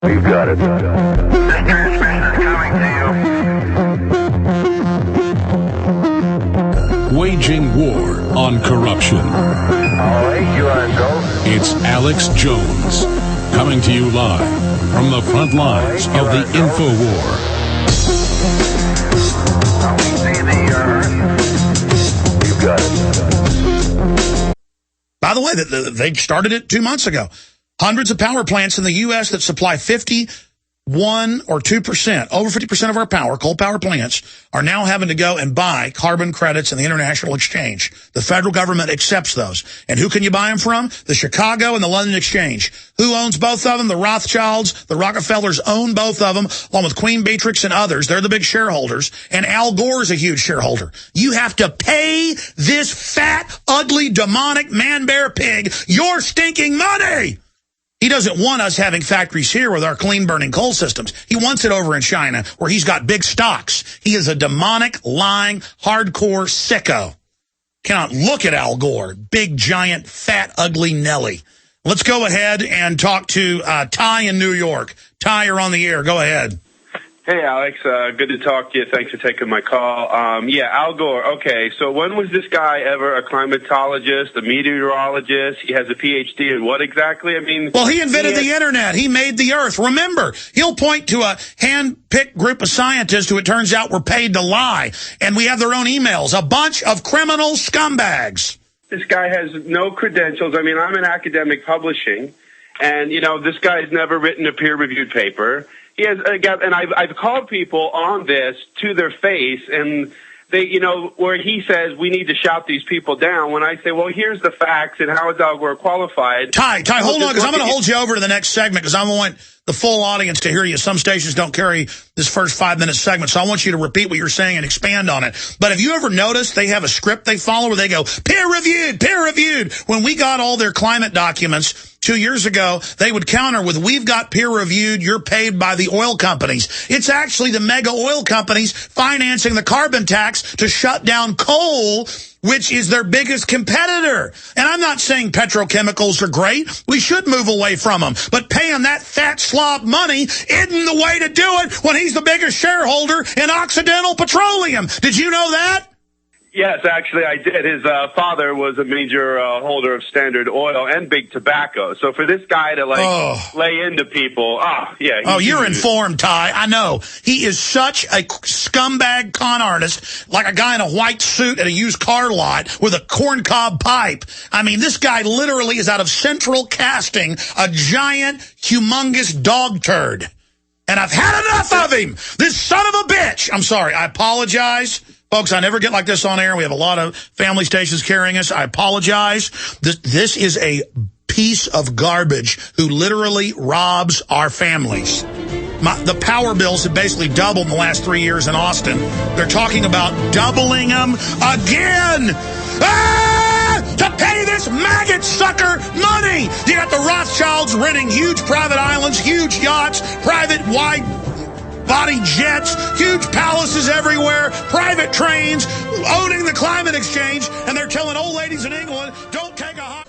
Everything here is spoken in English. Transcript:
You got it. This transmission is coming to you. Waging war on corruption. All right, you are go. It's Alex Jones, coming to you live from the front lines of the info war. We see the you got it. By the way, they started it 2 months ago. Hundreds of power plants in the U.S. that supply 51 or 2%, over 50% of our power, coal power plants, are now having to go and buy carbon credits in the international exchange. The federal government accepts those. And who can you buy them from? The Chicago and the London Exchange. Who owns both of them? The Rothschilds, the Rockefellers own both of them, along with Queen Beatrix and others. They're the big shareholders. And Al Gore is a huge shareholder. You have to pay this fat, ugly, demonic man-bear pig your stinking money. He doesn't want us having factories here with our clean-burning coal systems. He wants it over in China, where he's got big stocks. He is a demonic, lying, hardcore sicko. Cannot look at Al Gore, big, giant, fat, ugly Nelly. Let's go ahead and talk to Ty in New York. Ty, you're on the air. Go ahead. Hey, Alex. Good to talk to you. Thanks for taking my call. Yeah, Al Gore. Okay, so when was this guy ever a climatologist, a meteorologist? He has a PhD in what exactly? I mean, well, he invented the internet. He made the earth. Remember, he'll point to a hand-picked group of scientists who it turns out were paid to lie. And we have their own emails. A bunch of criminal scumbags. This guy has no credentials. I mean, I'm in academic publishing, and, you know, this guy's never written a peer-reviewed paper. He has, and I've called people on this to their face, and they, you know, where he says we need to shout these people down. When I say, well, here's the facts, and how is Al Gore qualified? Ty, hold on, because I'm going to hold you over to the next segment, because I want the full audience to hear you. Some stations don't carry this first 5-minute segment, so I want you to repeat what you're saying and expand on it. But have you ever noticed they have a script they follow where they go, peer-reviewed, peer-reviewed? When we got all their climate documents 2 years ago, they would counter with, we've got peer-reviewed, you're paid by the oil companies. It's actually the mega oil companies financing the carbon tax to shut down coal, which is their biggest competitor. And I'm not saying petrochemicals are great. We should move away from them. But paying that fat slob money isn't the way to do it when he's the biggest shareholder in Occidental Petroleum. Did you know that? Yes, actually, I did. His father was a major holder of Standard Oil and big tobacco. So for this guy to, lay into people, yeah. You're informed, Ty. I know. He is such a scumbag con artist, like a guy in a white suit at a used car lot with a corncob pipe. I mean, this guy literally is out of central casting, a giant, humongous dog turd. And I've had enough of him. This son of a bitch. I'm sorry. I apologize. Folks, I never get like this on air. We have a lot of family stations carrying us. I apologize. This is a piece of garbage who literally robs our families. The power bills have basically doubled in the last 3 years in Austin. They're talking about doubling them again. To pay this maggot sucker money. You got the Rothschilds renting huge private islands, huge yachts, private wide-body jets, huge palaces everywhere, private trains, owning the climate exchange, and they're telling old ladies in England, don't take a hot